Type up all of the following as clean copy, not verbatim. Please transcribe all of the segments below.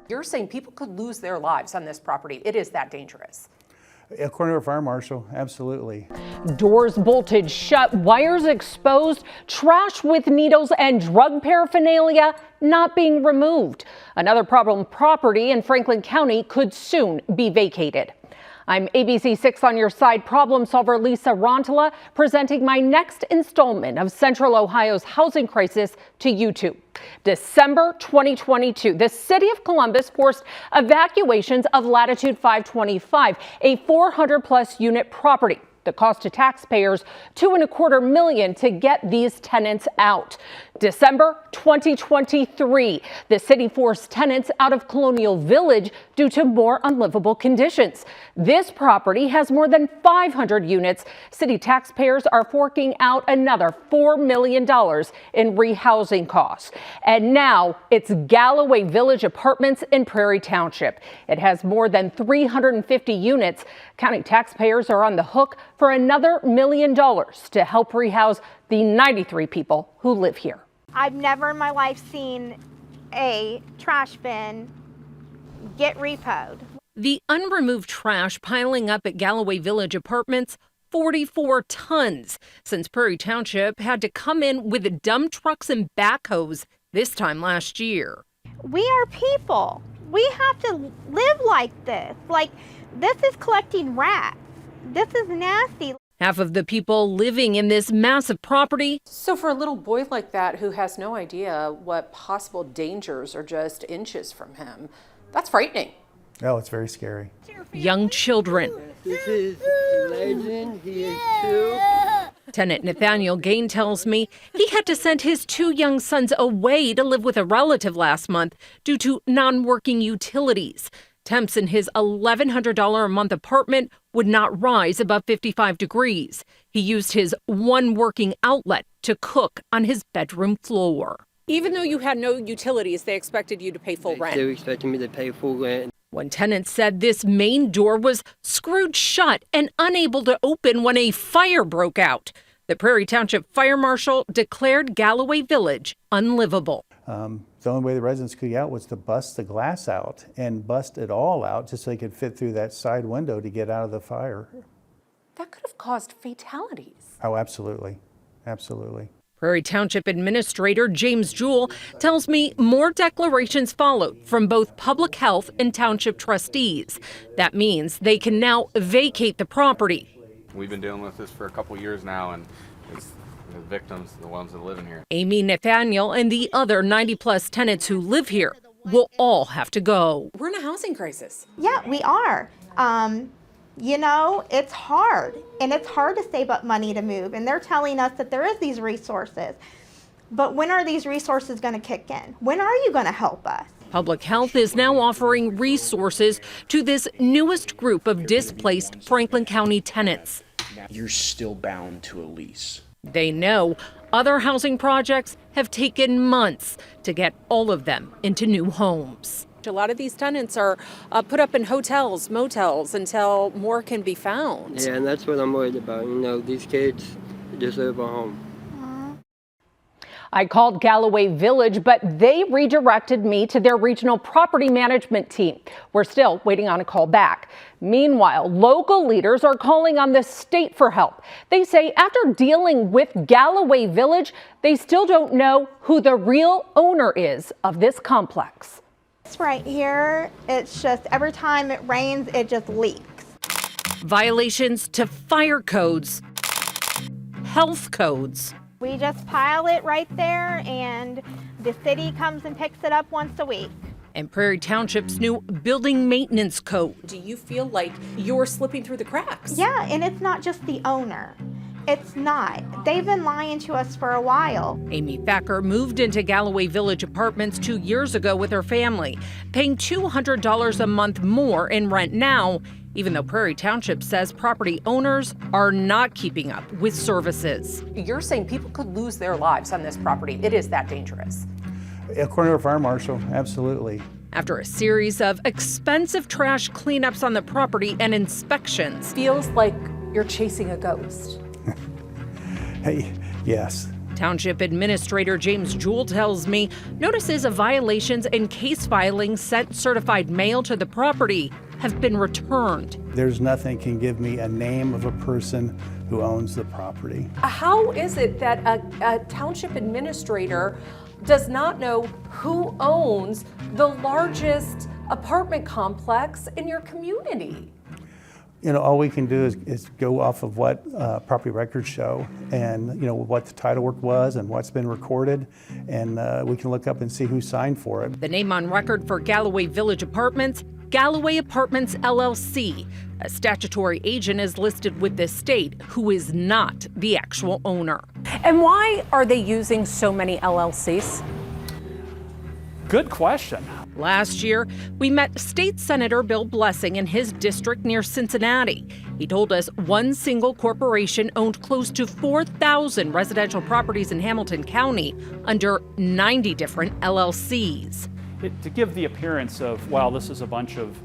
You're saying people could lose their lives on this property. It is that dangerous. According to our fire marshal, absolutely. Doors bolted shut, wires exposed, trash with needles and drug paraphernalia not being removed. Another problem property in Franklin County could soon be vacated. I'm ABC 6 on your side problem solver Lisa Rantala, presenting my next installment of Central Ohio's housing crisis to YouTube. December 2022, the city of Columbus forced evacuations of Latitude 525, a 400-plus unit property. The cost to taxpayers, $2.25 million to get these tenants out. December 2023, the city forced tenants out of Colonial Village due to more unlivable conditions. This property has more than 500 units. City taxpayers are forking out another $4 million in rehousing costs. And now it's Galloway Village Apartments in Prairie Township. It has more than 350 units. County taxpayers are on the hook for another $1 million to help rehouse the 93 people who live here. I've never in my life seen a trash bin get repoed. The unremoved trash piling up at Galloway Village Apartments, 44 tons, since Prairie Township had to come in with dump trucks and backhoes this time last year. We are people. We have to live like this. Like, this is collecting rats. This is nasty. Half of the people living in this massive property. So for a little boy like that who has no idea what possible dangers are just inches from him, that's frightening. Oh, it's very scary. Young children. This is Legend. He is 2. Tenant Nathaniel Gain tells me he had to send his 2 young sons away to live with a relative last month due to non-working utilities. Temps in his $1,100 a month apartment would not rise above 55 degrees. He used his one working outlet to cook on his bedroom floor. Even though you had no utilities, they expected you to pay full rent. They were expecting me to pay full rent. One tenant said this main door was screwed shut and unable to open when a fire broke out. The Prairie Township Fire Marshal declared Galloway Village unlivable. The only way the residents could get out was to bust the glass out and bust it all out just so they could fit through that side window to get out of the fire. That could have caused fatalities. Oh, absolutely. Absolutely. Prairie Township Administrator James Jewell tells me more declarations followed from both public health and township trustees. That means they can now vacate the property. We've been dealing with this for a couple years now, and it's the victims, the ones that live in here. Amy, Nathaniel, and the other 90-plus tenants who live here will all have to go. We're in a housing crisis. Yeah, we are. You know, it's hard, and it's hard to save up money to move, and they're telling us that there is these resources. But when are these resources going to kick in? When are you going to help us? Public Health is now offering resources to this newest group of displaced Franklin County tenants. You're still bound to a lease. They know other housing projects have taken months to get all of them into new homes. A lot of these tenants are put up in hotels, motels until more can be found. Yeah, and that's what I'm worried about. You know, these kids deserve a home. I called Galloway Village, but they redirected me to their regional property management team. We're still waiting on a call back. Meanwhile, local leaders are calling on the state for help. They say after dealing with Galloway Village, they still don't know who the real owner is of this complex. This right here, it's just every time it rains, it just leaks. Violations to fire codes, health codes. We just pile it right there, and the city comes and picks it up once a week. And Prairie Township's new building maintenance code. Do you feel like you're slipping through the cracks? Yeah, and it's not just the owner. It's not. They've been lying to us for a while. Amy Thacker moved into Galloway Village Apartments 2 years ago with her family, paying $200 a month more in rent now, even though Prairie Township says property owners are not keeping up with services. You're saying people could lose their lives on this property. It is that dangerous. According to our fire marshal, absolutely. After a series of expensive trash cleanups on the property and inspections. Feels like you're chasing a ghost. Hey, yes, Township Administrator James Jewell tells me notices of violations and case filings sent certified mail to the property have been returned. There's nothing can give me a name of a person who owns the property. How is it that a township administrator does not know who owns the largest apartment complex in your community? You know, all we can do is go off of what property records show, and you know what the title work was and what's been recorded, and we can look up and see who signed for it. The name on record for Galloway Village Apartments, Galloway Apartments LLC. A statutory agent is listed with the state who is not the actual owner. And why are they using so many LLCs? Good question. Last year, we met State Senator Bill Blessing in his district near Cincinnati. He told us one single corporation owned close to 4,000 residential properties in Hamilton County under 90 different LLCs. To give the appearance of, wow, this is a bunch of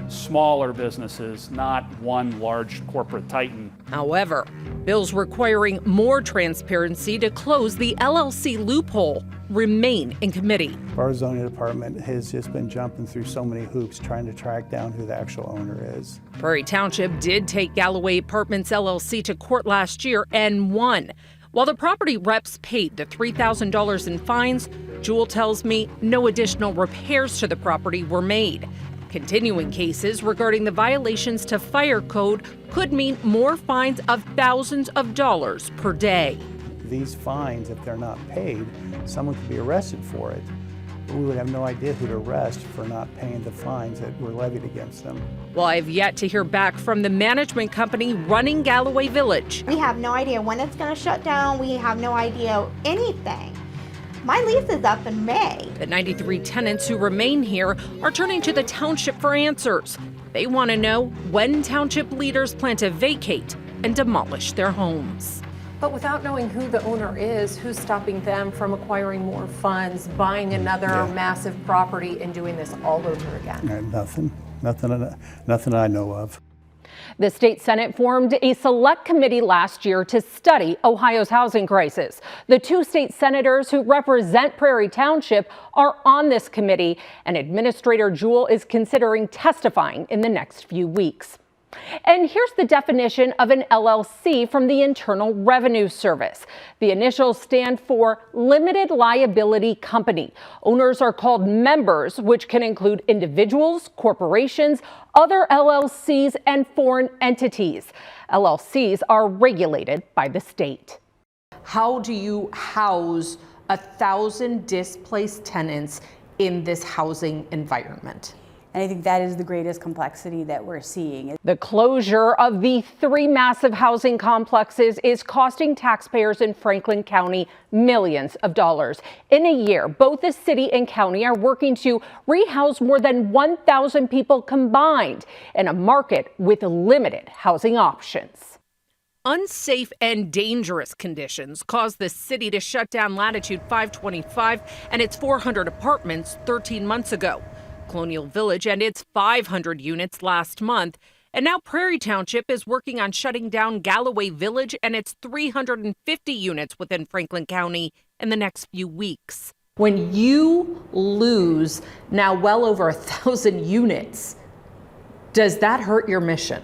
smaller businesses, not one large corporate titan. However, bills requiring more transparency to close the LLC loophole remain in committee. Our zoning department has just been jumping through so many hoops trying to track down who the actual owner is. Prairie Township did take Galloway Apartments LLC to court last year and won. While the property reps paid the $3,000 in fines, Jewell tells me no additional repairs to the property were made. Continuing cases regarding the violations to fire code could mean more fines of thousands of dollars per day. These fines, if they're not paid, someone could be arrested for it. But we would have no idea who to arrest for not paying the fines that were levied against them. Well, I've yet to hear back from the management company running Galloway Village. We have no idea when it's going to shut down. We have no idea anything. My lease is up in May. The 93 tenants who remain here are turning to the township for answers. They want to know when township leaders plan to vacate and demolish their homes. But without knowing who the owner is, who's stopping them from acquiring more funds, buying another massive property, and doing this all over again? Nothing I know of. The state Senate formed a select committee last year to study Ohio's housing crisis. The two state senators who represent Prairie Township are on this committee, and Administrator Jewell is considering testifying in the next few weeks. And here's the definition of an LLC from the Internal Revenue Service. The initials stand for Limited Liability Company. Owners are called members, which can include individuals, corporations, other LLCs, and foreign entities. LLCs are regulated by the state. How do you house 1,000 displaced tenants in this housing environment? And I think that is the greatest complexity that we're seeing. The closure of the three massive housing complexes is costing taxpayers in Franklin County millions of dollars. In a year, both the city and county are working to rehouse more than 1,000 people combined in a market with limited housing options. Unsafe and dangerous conditions caused the city to shut down Latitude 525 and its 400 apartments 13 months ago. Colonial Village and its 500 units last month. And now Prairie Township is working on shutting down Galloway Village and its 350 units within Franklin County in the next few weeks. When you lose now well over 1,000 units, does that hurt your mission?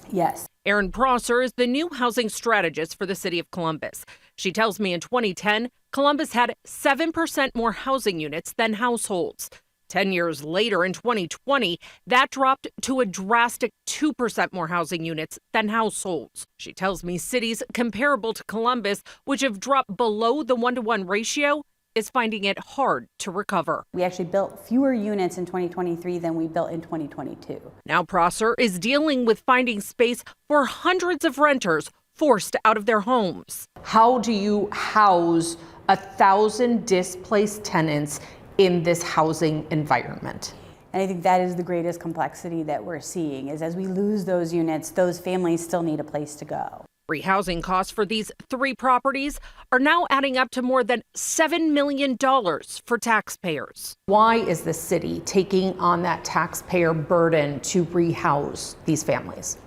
Yes. Erin Prosser is the new housing strategist for the city of Columbus. She tells me in 2010, Columbus had 7% more housing units than households. 10 years later, in 2020, that dropped to a drastic 2% more housing units than households. She tells me cities comparable to Columbus, which have dropped below the 1-to-1 ratio, is finding it hard to recover. We actually built fewer units in 2023 than we built in 2022. Now Prosser is dealing with finding space for hundreds of renters forced out of their homes. How do you house 1,000 displaced tenants in this housing environment? And I think that is the greatest complexity that we're seeing, is as we lose those units, those families still need a place to go. Rehousing costs for these three properties are now adding up to more than $7 million for taxpayers. Why is the city taking on that taxpayer burden to rehouse these families?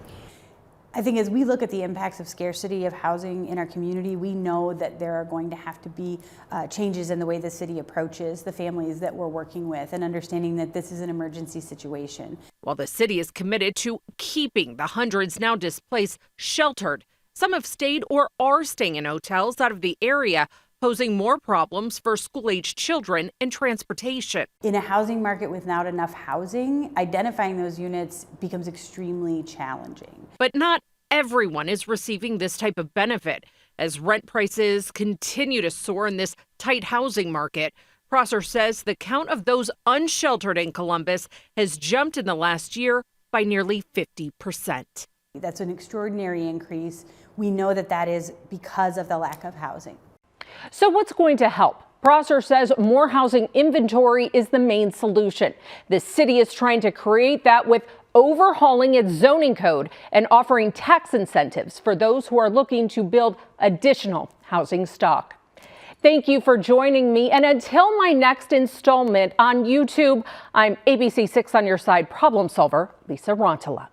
I think as we look at the impacts of scarcity of housing in our community, we know that there are going to have to be changes in the way the city approaches the families that we're working with, and understanding that this is an emergency situation. While the city is committed to keeping the hundreds now displaced sheltered, some have stayed or are staying in hotels out of the area, posing more problems for school-aged children and transportation. In a housing market without enough housing, identifying those units becomes extremely challenging. But not everyone is receiving this type of benefit. As rent prices continue to soar in this tight housing market, Prosser says the count of those unsheltered in Columbus has jumped in the last year by nearly 50%. That's an extraordinary increase. We know that that is because of the lack of housing. So what's going to help? Prosser says more housing inventory is the main solution. The city is trying to create that with overhauling its zoning code and offering tax incentives for those who are looking to build additional housing stock. Thank you for joining me. And until my next installment on YouTube, I'm ABC6 on your side problem solver, Lisa Rantala.